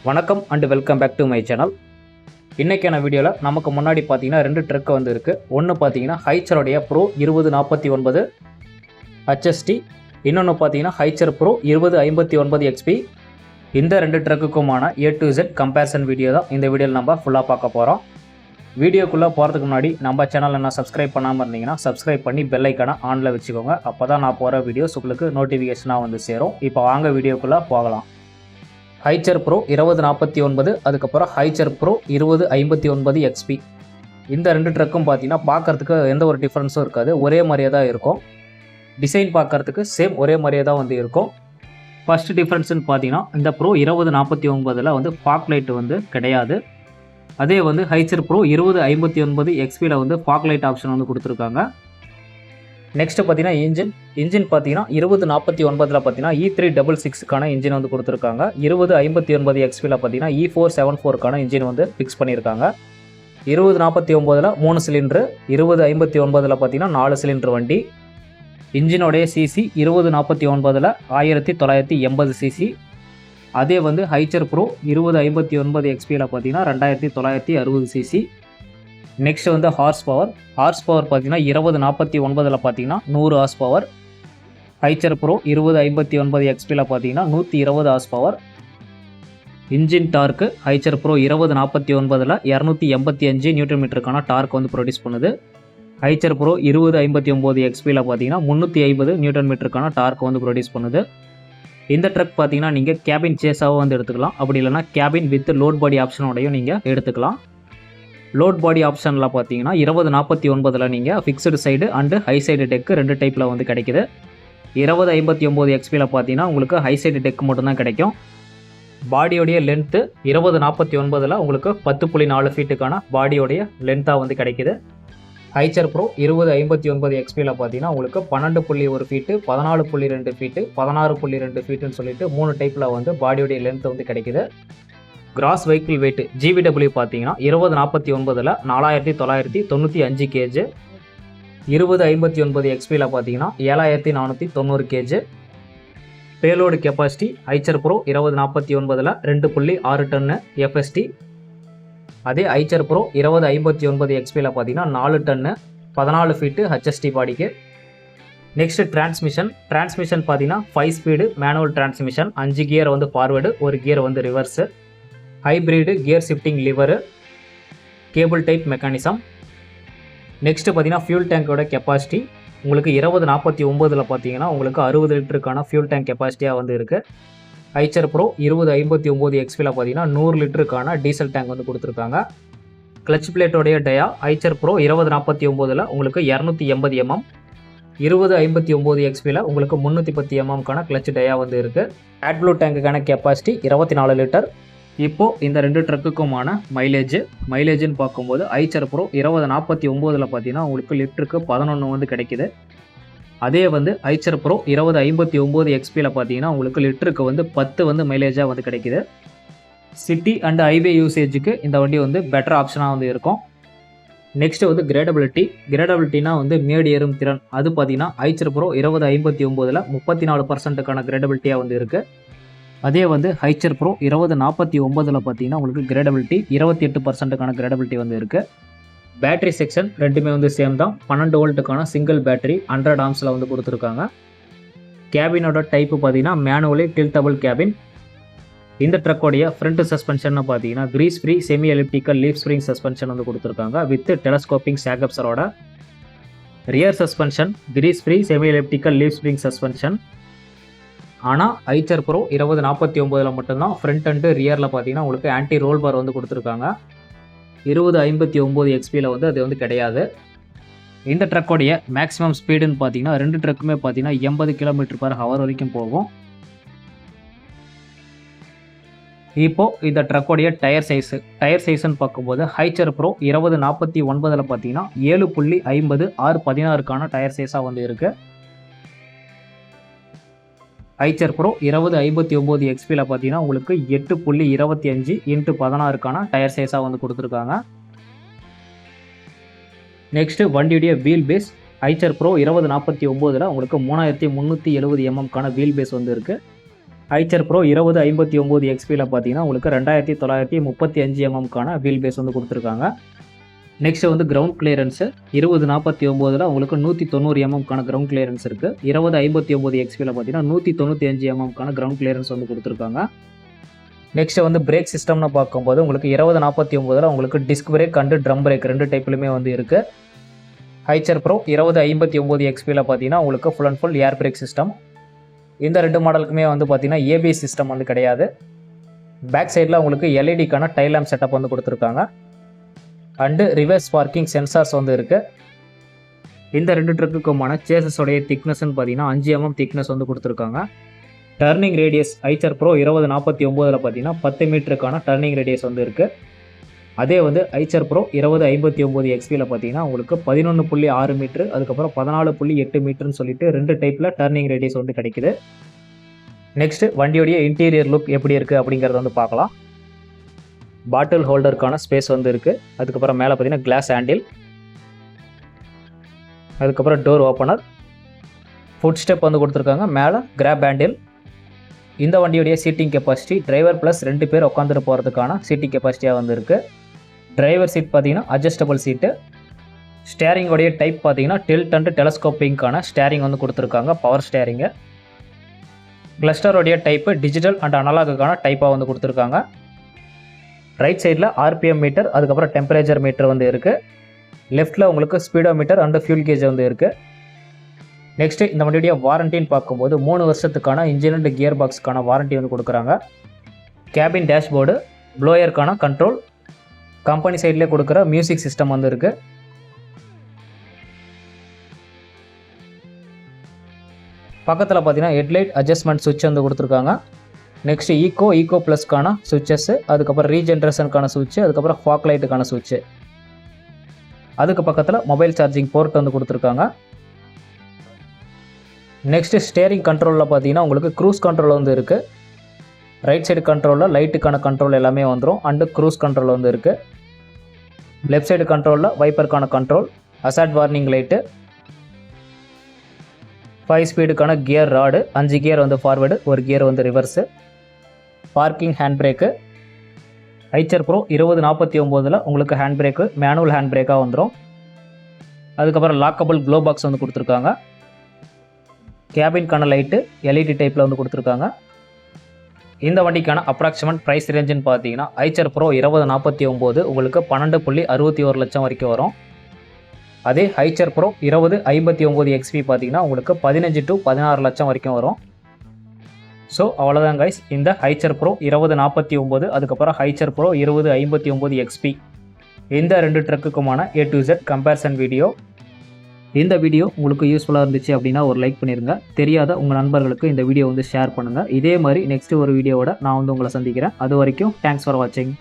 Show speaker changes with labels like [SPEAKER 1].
[SPEAKER 1] வணக்கம் and welcome back to my channel. இன்றைக்கான வீடியோவில் நமக்கு முன்னாடி பார்த்தீங்கன்னா 2 ட்ரக் வந்து இருக்குது. ஒன்று பார்த்தீங்கன்னா ஹைச்சருடைய ப்ரோ 2049 HST, இன்னொன்று பார்த்தீங்கன்னா ஹைச்சர் ப்ரோ 2059 XP. இந்த 2 ட்ரக்குக்குமான A to Z comparison video தான் இந்த வீடியோவில் நம்ம ஃபுல்லாக பார்க்க போகிறோம். வீடியோக்குள்ளே போகிறதுக்கு முன்னாடி நம்ம சேனல் என்ன சப்ஸ்கிரைப் பண்ணாமல் இருந்தீங்கன்னா சப்ஸ்கிரைப் பண்ணி பெல் ஐக்கானை ஆனில் வச்சுக்கோங்க. அப்போ தான் நான் போகிற வீடியோஸ் உங்களுக்கு நோட்டிஃபிகேஷனாக வந்து சேரும். இப்போ வாங்க வீடியோக்குள்ளே போகலாம். ஹைச்சர் ப்ரோ 2049, அதுக்கப்புறம் ஹைச்சர் ப்ரோ 2059 XP. இந்த 2 ட்ரக்கும் பார்த்தீங்கன்னா பார்க்குறதுக்கு எந்த ஒரு டிஃப்ரென்ஸும் இருக்காது, ஒரே மாதிரியே தான் இருக்கும். டிசைன் பார்க்குறதுக்கு சேம் ஒரே மாதிரியே தான் வந்து இருக்கும். ஃபஸ்ட்டு டிஃப்ரென்ஸ்னு பார்த்தீங்கன்னா இந்த ப்ரோ 2049 வந்து ஃபாக் லைட் வந்து கிடையாது. அதே வந்து ஹைச்சர் ப்ரோ 2059 XPயில் வந்து ஃபாக் லைட் ஆப்ஷன் வந்து கொடுத்துருக்காங்க. நெக்ஸ்ட்டு பார்த்தீங்கன்னா இன்ஜின் பார்த்தீங்கன்னா 2049 பார்த்தீங்கன்னா E366க்கான இன்ஜின் வந்து கொடுத்துருக்காங்க. 2059 XPயில் பார்த்தீங்கன்னா E474க்கான இன்ஜின் வந்து ஃபிக்ஸ் பண்ணியிருக்காங்க. 2049 3 சிலிண்டரு, 2059 பார்த்தீங்கன்னா 4 சிலிண்டர் வண்டி. இன்ஜினோடைய சிசி 2049 1980 சிசி. அதே வந்து ஹைச்சர் ப்ரோ 2059 XPயில் பார்த்தீங்கன்னா 2960 சிசி. நெக்ஸ்ட் வந்து ஹார்ஸ் பவர் பார்த்தீங்கன்னா 2049 பார்த்தீங்கன்னா 100 ஹார்ஸ் பவர். ஹைச்சர் ப்ரோ 2059 XPயில் பார்த்தீங்கன்னா 120 horse power. Engine torque Eicher pro 2049 285 newton மீட்டருக்கான டார்க் வந்து ப்ரொடியூஸ் பண்ணுது. ஹைச்சர் ப்ரோ 2059 XPயில் பார்த்தீங்கன்னா 350 நியூட்டன் மீட்டருக்கான டார்க் வந்து ப்ரொடியூஸ் பண்ணுது. இந்த ட்ரக் பார்த்தீங்கன்னா நீங்கள் கேபின் சேஸாகவும் வந்து எடுத்துக்கலாம், அப்படி இல்லைனா கேபின் வித் லோட் பாடி ஆப்ஷனோடையும் நீங்கள் எடுத்துக்கலாம். லோட் பாடி ஆப்ஷனில் பார்த்தீங்கன்னா 2049 நீங்கள் fixed side and high side deck 2 டைப்பில் வந்து கிடைக்குது. 2059 XPயில் பார்த்தீங்கன்னா உங்களுக்கு ஹை சைடு டெக் மட்டும்தான் கிடைக்கும். பாடியோடைய லென்த்து 2049 உங்களுக்கு 10.4 ஃபீட்டுக்கான பாடியோடைய லென்த்தாக வந்து கிடைக்குது. ஹைச்சர் ப்ரோ 2059 XPயில் பார்த்தீங்கன்னா உங்களுக்கு 12.1 ஃபீட்டு, 14.2 ஃபீட்டு, 16.2 ஃபீட்டுன்னு சொல்லிட்டு 3 டைப்பில் வந்து பாடியோடைய லென்த் வந்து கிடைக்குது. கிராஸ் வெஹிக்கிள் வெயிட் GVW பார்த்தீங்கன்னா 2049 4995 kg, 2059 XPயில் பார்த்தீங்கன்னா 7490 kg. Payload capacity high chair pro 2049 2.6 டன்னு FST. அதே ஹைச்சர் ப்ரோ 2059 XPயில் பார்த்தீங்கன்னா 4 டன்னு 14 ஃபீட்டு HST பாடிக்கு. நெக்ஸ்ட் டிரான்ஸ்மிஷன் பார்த்தீங்கன்னா 5 ஸ்பீடு மேனுவல் டிரான்ஸ்மிஷன், 5 கியர் வந்து ஃபார்வேர்டு, 1 கியர் வந்து reverse. Hybrid gear shifting liver, cable type mechanism. Next பார்த்தீங்கன்னா ஃபியூல் டேங்கோட கெப்பாசிட்டி உங்களுக்கு 2049 பார்த்தீங்கன்னா உங்களுக்கு 60 லிட்டருக்கான ஃபியூல் டேங்க் கெப்பாசிட்டியாக வந்து இருக்குது. ஹைச்சர் ப்ரோ 2059 XPயில் பார்த்தீங்கன்னா 100 லிட்டருக்கான டீசல் டேங்க் வந்து கொடுத்துருக்காங்க. கிளச் பிளேட்டோடைய டயா ஹைச்சர் ப்ரோ 2049 உங்களுக்கு 280 mm, 2059 XPயில் உங்களுக்கு 310 mmக்கான கிளச் டயா வந்து இருக்குது. ஆட்ப்ளூ டேங்குக்கான கெப்பாசிட்டி 24 லிட்டர். இப்போது இந்த 2 ட்ரக்குக்குமான மைலேஜ்னு பார்க்கும்போது ஹைச்சர் ப்ரோ 2049 பார்த்தீங்கன்னா உங்களுக்கு லிட்டருக்கு 11 வந்து கிடைக்குது. அதே வந்து ஹைச்சர் ப்ரோ 2059 XPயில் பார்த்தீங்கன்னா உங்களுக்கு லிட்டருக்கு வந்து 10 வந்து மைலேஜாக வந்து கிடைக்குது. சிட்டி அண்ட் ஹைவே யூசேஜுக்கு இந்த வண்டி வந்து பெட்டர் ஆப்ஷனாக வந்து இருக்கும். நெக்ஸ்ட்டு வந்து கிரேடபிலிட்டினா வந்து மேடு ஏறும் திறன், அது பார்த்தீங்கன்னா ஹைச்சர் ப்ரோ 2059 34%க்கான கிரேடபிலிட்டியாக வந்து இருக்குது. அதே வந்து ஹைச்சர் ப்ரோ 2049 பார்த்தீங்கன்னா உங்களுக்கு கிரேடபிலிட்டி 28%க்கான கிரேடபிலிட்டி வந்து இருக்குது. பேட்டரி செக்ஷன் ரெண்டுமே வந்து சேம் தான். 12 வோல்ட்டுக்கான சிங்கிள் பேட்டரி 100 ஆம்ஸில் வந்து கொடுத்துருக்காங்க. கேபினோட டைப்பு பார்த்தீங்கன்னா மேனுவலி டில்டபிள் கேபின். இந்த ட்ரக்கோடைய ஃப்ரண்ட் சஸ்பென்ஷன் பார்த்தீங்கன்னா grease free semi elliptical leaf spring suspension வந்து கொடுத்துருக்காங்க வித் டெலஸ்கோப்பிங் ஷாக்கப்ஸரோட. Rear suspension grease free semi elliptical leaf spring suspension. ஆனால் ஹைச்சர் ப்ரோ 2049 மட்டும்தான் ஃப்ரண்ட் அண்டு ரியரில் பார்த்தீங்கன்னா உங்களுக்கு ஆன்டி ரோல் பார் வந்து கொடுத்துருக்காங்க. 2059 XPயில் வந்து அது வந்து கிடையாது. இந்த ட்ரக்கோடைய மேக்ஸிமம் ஸ்பீடுன்னு பார்த்தீங்கன்னா 2 ட்ரக்குமே பார்த்தீங்கன்னா 80 km/h வரைக்கும் போகும். இப்போது இந்த ட்ரக்கோடைய டயர் சைஸ்ன்னு பார்க்கும்போது ஹைச்சர் ப்ரோ 2049 பார்த்தீங்கன்னா 7.50 R16க்கான டயர் சைஸாக வந்து இருக்குது. ஹைச்சர் ப்ரோ 2059 XPயில் பார்த்தீங்கன்னா உங்களுக்கு 8.25 x 16க்கான டயர் சைஸாக வந்து கொடுத்துருக்காங்க. நெக்ஸ்ட்டு வண்டியுடைய வீல் பேஸ் ஹைச்சர் ப்ரோ 2049 உங்களுக்கு 3370 mmக்கான வீல் பேஸ் வந்து இருக்குது. ஐச்சர் ப்ரோ 2059 XPயில் பார்த்தீங்கன்னா உங்களுக்கு 2935 mm வீல் பேஸ் வந்து கொடுத்துருக்காங்க. நெக்ஸ்ட்டு வந்து கிரவுண்ட் கிளியரன்ஸு 2049 உங்களுக்கு 190 mm கிரவுண்ட் கிளியரன்ஸ் இருக்குது. 2059 XPயில் பார்த்தீங்கன்னா 195 mm கிரவுண்ட் கிளியரன்ஸ் வந்து கொடுத்துருக்காங்க. நெக்ஸ்ட்டு வந்து பிரேக் சிஸ்டம்னு பார்க்கும்போது உங்களுக்கு 2049 உங்களுக்கு disc brake and drum break 2 டைப்லையுமே வந்து இருக்குது. ஐச்சர் ப்ரோ 2059 XPயில் பார்த்தீங்கன்னா உங்களுக்கு full and full air brake system. இந்த 2 மாடலுக்குமே வந்து பார்த்தீங்கன்னா ஏபிஎஸ் சிஸ்டம் வந்து கிடையாது. பேக் சைடில் உங்களுக்கு எல்இடிக்கான டைல் லேம்ப் செட்டப் வந்து கொடுத்துருக்காங்க. அண்டு ரிவர்ஸ் பார்க்கிங் சென்சார்ஸ் வந்து இருக்குது. இந்த 2 ட்ரக்குக்குமான சேசஸோடைய திக்னஸ்ன்னு பார்த்தீங்கன்னா 5 mm திக்னஸ் வந்து கொடுத்துருக்காங்க. டர்னிங் ரேடியஸ் ஐச்சர் ப்ரோ 2049 பார்த்தீங்கன்னா 10 மீட்டருக்கான டர்னிங் ரேடியஸ் வந்து இருக்குது. அதே வந்து ஐச்சர் ப்ரோ 2059 XPயில் பார்த்தீங்கன்னா உங்களுக்கு 11.6 மீட்ரு அதுக்கப்புறம் 14.8 மீட்டர்னு சொல்லிட்டு 2 டைப்பில் டர்னிங் ரேடியஸ் வந்து கிடைக்குது. நெக்ஸ்ட்டு வண்டியோடைய இன்டீரியர் லுக் எப்படி இருக்குது அப்படிங்கிறத வந்து பார்க்கலாம். பாட்டில் ஹோல்டருக்கான ஸ்பேஸ் வந்து இருக்குது. அதுக்கப்புறம் மேலே பார்த்தீங்கன்னா கிளாஸ் ஹேண்டில், அதுக்கப்புறம் டோர் ஓப்பனர், ஃபுட் ஸ்டெப் வந்து கொடுத்துருக்காங்க. மேலே கிராப் ஹேண்டில். இந்த வண்டியோடைய சீட்டிங் கெப்பாசிட்டி டிரைவர் ப்ளஸ் 2 பேர் உட்காந்துட்டு போகிறதுக்கான சீட்டிங் கெப்பாசிட்டியாக வந்து இருக்குது. டிரைவர் சீட் பார்த்தீங்கன்னா அட்ஜஸ்டபிள் சீட்டு. ஸ்டேரிங்கோடைய டைப் பார்த்தீங்கன்னா டில்ட் அண்ட் டெலஸ்கோப்பிங்கான ஸ்டேரிங் வந்து கொடுத்துருக்காங்க, பவர் ஸ்டேரிங்கு. கிளஸ்டரோடைய டைப்பு டிஜிட்டல் அண்ட் அனலாகுக்கான டைப்பாக வந்து கொடுத்துருக்காங்க. ரைட் சைடில் ஆர்பிஎம் மீட்டர் அதுக்கப்புறம் டெம்பரேச்சர் மீட்டர் வந்து இருக்குது. லெஃப்ட்டில் உங்களுக்கு speedo meter and fuel gauge வந்து இருக்குது. நெக்ஸ்ட்டு இந்த வண்டியுடைய வாரண்டின்னு பார்க்கும்போது 3 வருஷத்துக்கான இன்ஜின் அண்ட் கியர் பாக்ஸுக்கான வாரண்ட்டி வந்து கொடுக்குறாங்க. கேபின் டேஷ்போர்டு, ப்ளோயருக்கான கண்ட்ரோல், கம்பெனி சைட்லேயே கொடுக்குற மியூசிக் சிஸ்டம் வந்து இருக்குது. பக்கத்தில் பார்த்தீங்கன்னா ஹெட்லைட் அட்ஜஸ்ட்மெண்ட் சுவிட்ச் வந்து கொடுத்துருக்காங்க. நெக்ஸ்ட்டு ஈகோ ப்ளஸ்க்கான சுவிட்சஸ்ஸு, அதுக்கப்புறம் ரீஜென்ரேஷனுக்கான சுவிட்சு, அதுக்கப்புறம் ஃபாக் லைட்டுக்கான சுவிட்சு. அதுக்கு பக்கத்தில் மொபைல் சார்ஜிங் போர்ட் வந்து கொடுத்துருக்காங்க. நெக்ஸ்ட்டு ஸ்டேரிங் கண்ட்ரோலில் பார்த்தீங்கன்னா உங்களுக்கு க்ரூஸ் கண்ட்ரோல் வந்து இருக்குது. ரைட் சைடு கண்ட்ரோலில் லைட்டுக்கான கண்ட்ரோல் எல்லாமே வந்துடும் அண்டு க்ரூஸ் கண்ட்ரோல் வந்து இருக்குது. லெஃப்ட் சைடு கண்ட்ரோலில் வைப்பருக்கான கண்ட்ரோல், அசாட் வார்னிங் லைட்டு, 5 ஸ்பீடுக்கான கியர் ராடு, 5 கியர் வந்து ஃபார்வேர்டு, 1 கியர் வந்து reverse, parking hand brake. Eicher pro 2049 உங்களுக்கு ஹேண்ட் பிரேக்கு மேனுவல் ஹேண்ட் பிரேக்காக வந்துடும். அதுக்கப்புறம் லாக்கபிள் க்ளோ பாக்ஸ் வந்து கொடுத்துருக்காங்க. கேபின்கான லைட்டு எல்இடி டைப்பில் வந்து கொடுத்துருக்காங்க. இந்த வண்டிக்கான அப்ராக்சிமேட் ப்ரைஸ் ரேஞ்சுன்னு பார்த்தீங்கன்னா ஐச்சர் ப்ரோ 2049 உங்களுக்கு 12.61 லட்சம் வரைக்கும் வரும். அதே ஐச்சர் ப்ரோ 2059 XP பார்த்தீங்கன்னா உங்களுக்கு 15 to 16 லட்சம் வரைக்கும் வரும். ஸோ அவ்வளோதான் கைஸ், இந்த ஐச்சர் ப்ரோ 2049 அதுக்கப்புறம் ஐச்சர் ப்ரோ 2059 XP இந்த 2 ட்ரக்குக்குமான A to Z comparison video. இந்த வீடியோ உங்களுக்கு யூஸ்ஃபுல்லாக இருந்துச்சு அப்படின்னா ஒரு லைக் பண்ணிடுங்க. தெரியாத உங்கள் நண்பர்களுக்கு இந்த வீடியோ வந்து ஷேர் பண்ணுங்கள். இதே மாதிரி நெக்ஸ்ட்டு ஒரு வீடியோவோட நான் வந்து உங்களை சந்திக்கிறேன். அது வரைக்கும் தேங்க்ஸ் ஃபார் வாட்சிங்.